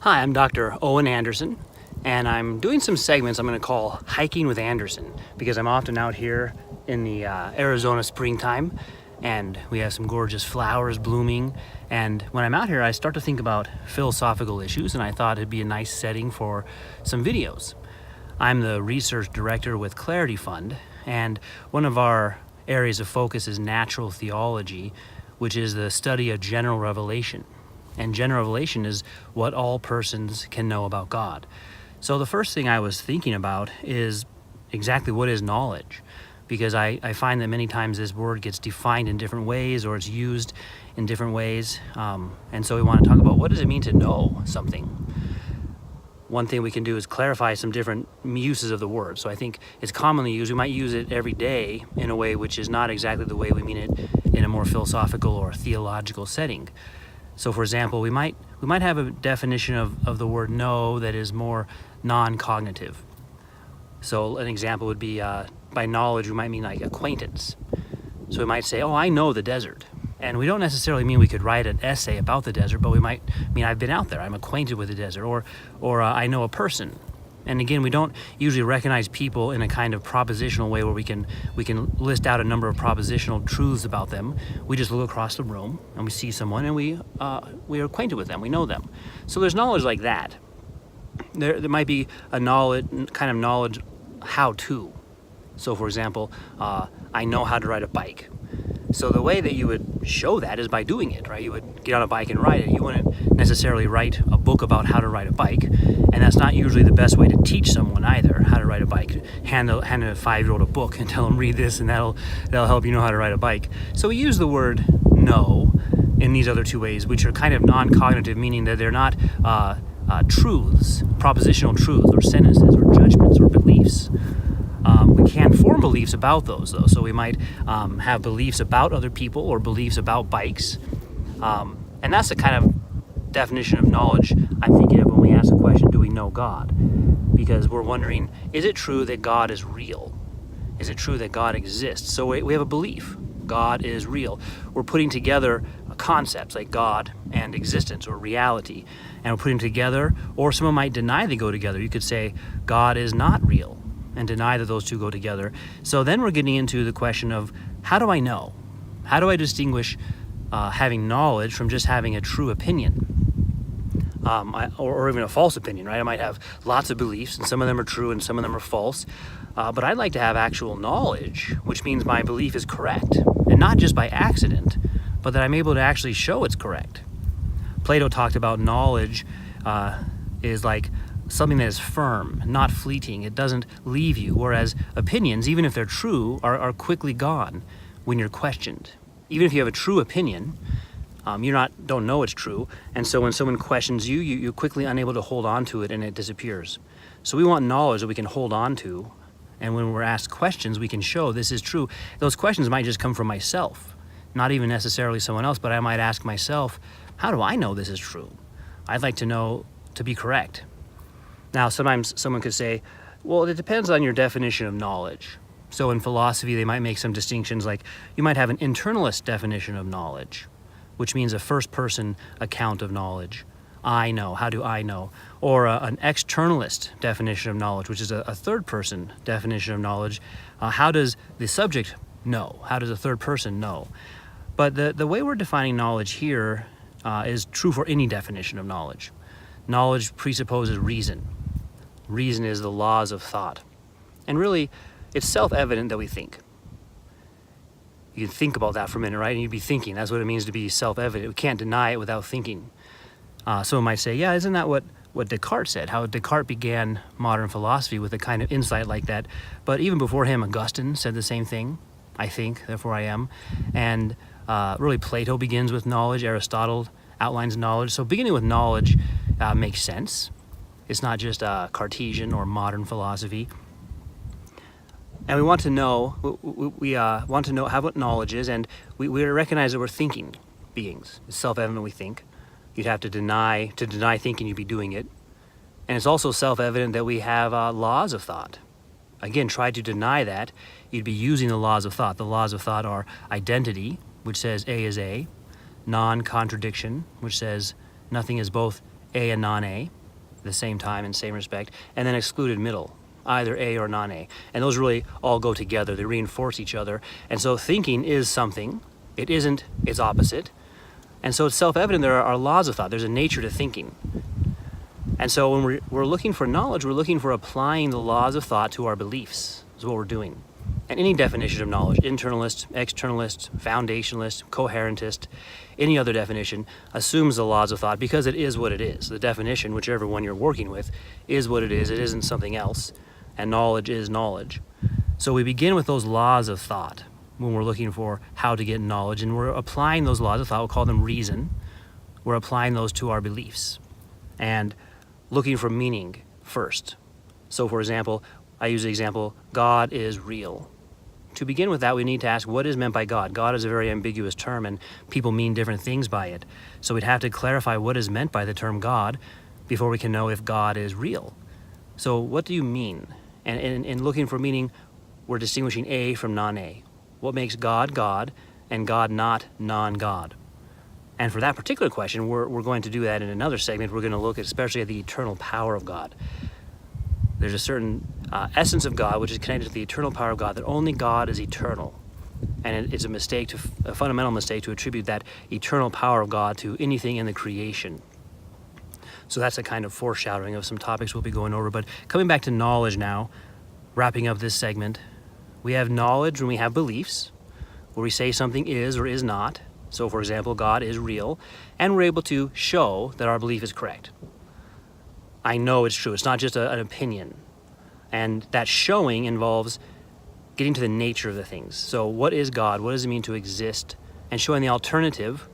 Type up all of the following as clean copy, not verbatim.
Hi, I'm Dr. Owen Anderson, and I'm doing some segments I'm going to call Hiking with Anderson because I'm often out here in the Arizona springtime, and we have some gorgeous flowers blooming. And when I'm out here, I start to think about philosophical issues, and I thought it'd be a nice setting for some videos. I'm the research director with Clarity Fund, and one of our areas of focus is natural theology, which is the study of general revelation. And general revelation is what all persons can know about God. So the first thing I was thinking about is exactly what is knowledge, because I find that many times this word gets defined in different ways or it's used in different ways. And so we want to talk about what does it mean to know something. One thing we can do is clarify some different uses of the word. So I think it's commonly used. We might use it every day in a way which is not exactly the way we mean it in a more philosophical or theological setting. So for example, we might have a definition of the word know that is more non-cognitive. So an example would be by knowledge, we might mean like acquaintance. So we might say, oh, I know the desert. And we don't necessarily mean we could write an essay about the desert, but we might mean I've been out there, I'm acquainted with the desert, or I know a person. And again, we don't usually recognize people in a kind of propositional way where we can list out a number of propositional truths about them. We just look across the room and we see someone and we are acquainted with them, we know them. So there's knowledge like that. There might be a knowledge how to. So for example, I know how to ride a bike. So the way that you would show that is by doing it, right? You would get on a bike and ride it. You wouldn't necessarily write a book about how to ride a bike, and that's not usually the best way to teach someone either how to ride a bike. Hand a 5-year-old a book and tell them read this, and that'll help you know how to ride a bike. So we use the word know in these other two ways, which are kind of non-cognitive, meaning that they're not truths, propositional truths, or sentences, or judgments, or beliefs. We can form beliefs about those, though. So we might have beliefs about other people or beliefs about bikes. And that's the kind of definition of knowledge I'm thinking of when we ask the question, do we know God? Because we're wondering, is it true that God is real? Is it true that God exists? So we have a belief. God is real. We're putting together concepts like God and existence or reality, and we're putting them together, or someone might deny they go together. You could say, God is not real, and deny that those two go together. So then we're getting into the question of, how do I know? How do I distinguish having knowledge from just having a true opinion? Or even a false opinion, right? I might have lots of beliefs, and some of them are true and some of them are false. But I'd like to have actual knowledge, which means my belief is correct. And not just by accident, but that I'm able to actually show it's correct. Plato talked about knowledge is like something that is firm, not fleeting. It doesn't leave you, whereas opinions, even if they're true, are quickly gone when you're questioned. Even if you have a true opinion, you don't know it's true, and so when someone questions you, you're quickly unable to hold on to it and it disappears. So we want knowledge that we can hold on to, and when we're asked questions, we can show this is true. Those questions might just come from myself, not even necessarily someone else, but I might ask myself, how do I know this is true? I'd like to know to be correct. Now, sometimes someone could say, well, it depends on your definition of knowledge. So in philosophy, they might make some distinctions, like you might have an internalist definition of knowledge, which means a first-person account of knowledge. I know, how do I know? Or an externalist definition of knowledge, which is a third-person definition of knowledge. How does the subject know? How does a third person know? But the way we're defining knowledge here is true for any definition of knowledge. Knowledge presupposes reason. Reason is the laws of thought. And really, it's self-evident that we think. You can think about that for a minute, right? And you'd be thinking. That's what it means to be self-evident. We can't deny it without thinking. Someone might say, yeah, isn't that what Descartes said? How Descartes began modern philosophy with a kind of insight like that. But even before him, Augustine said the same thing. I think, therefore I am. And really, Plato begins with knowledge. Aristotle outlines knowledge. So beginning with knowledge makes sense. It's not just Cartesian or modern philosophy. And we want to know, we want to know what knowledge is, and we recognize that we're thinking beings. It's self-evident we think. You'd have to deny thinking, you'd be doing it. And it's also self-evident that we have laws of thought. Again, try to deny that, you'd be using the laws of thought. The laws of thought are identity, which says A is A, non-contradiction, which says nothing is both A and non-A, the same time and same respect, and then excluded middle, either A or non-A. And those really all go together. They reinforce each other. And so thinking is something. It isn't its opposite. And so it's self-evident there are laws of thought. There's a nature to thinking. And so when we're looking for knowledge, we're looking for applying the laws of thought to our beliefs. Is what we're doing. And any definition of knowledge, internalist, externalist, foundationalist, coherentist, any other definition, assumes the laws of thought because it is what it is. The definition, whichever one you're working with, is what it is. It isn't something else. And knowledge is knowledge. So we begin with those laws of thought when we're looking for how to get knowledge, and we're applying those laws of thought. We'll call them reason. We're applying those to our beliefs and looking for meaning first. So for example, I use the example, God is real. To begin with that, we need to ask what is meant by God. God is a very ambiguous term, and people mean different things by it. So we'd have to clarify what is meant by the term God before we can know if God is real. So what do you mean? And in looking for meaning, we're distinguishing A from non-A. What makes God God and God not non-God? And for that particular question, we're going to do that in another segment. We're going to look especially at the eternal power of God. There's a certain essence of God which is connected to the eternal power of God, that only God is eternal. And it's a fundamental mistake to attribute that eternal power of God to anything in the creation. So that's a kind of foreshadowing of some topics we'll be going over. But coming back to knowledge now, wrapping up this segment, we have knowledge when we have beliefs, where we say something is or is not. So for example, God is real, and we're able to show that our belief is correct. I know it's true. It's not just an opinion. And that showing involves getting to the nature of the things. So what is God? What does it mean to exist? And showing the alternative,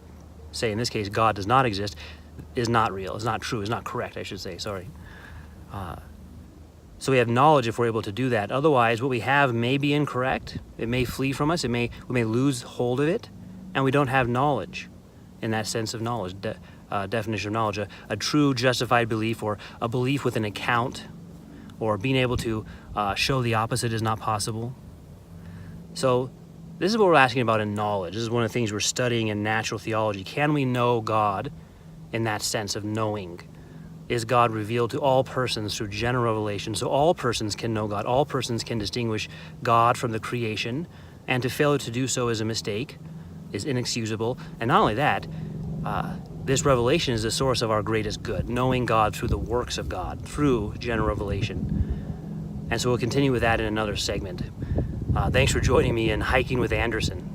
say in this case, God does not exist, is not real, is not true, is not correct, I should say, sorry. So we have knowledge if we're able to do that. Otherwise, what we have may be incorrect. It may flee from us. We may lose hold of it, and we don't have knowledge in that sense of knowledge. Definition of knowledge, a true justified belief, or a belief with an account, or being able to show the opposite is not possible. So this is what we're asking about in knowledge. This is one of the things we're studying in natural theology. Can we know God in that sense of knowing? Is God revealed to all persons through general revelation, so all persons can know God, all persons can distinguish God from the creation, and to fail to do so is a mistake, is inexcusable. And not only that, this revelation is the source of our greatest good, knowing God through the works of God, through general revelation. And so we'll continue with that in another segment. Thanks for joining me in Hiking with Anderson.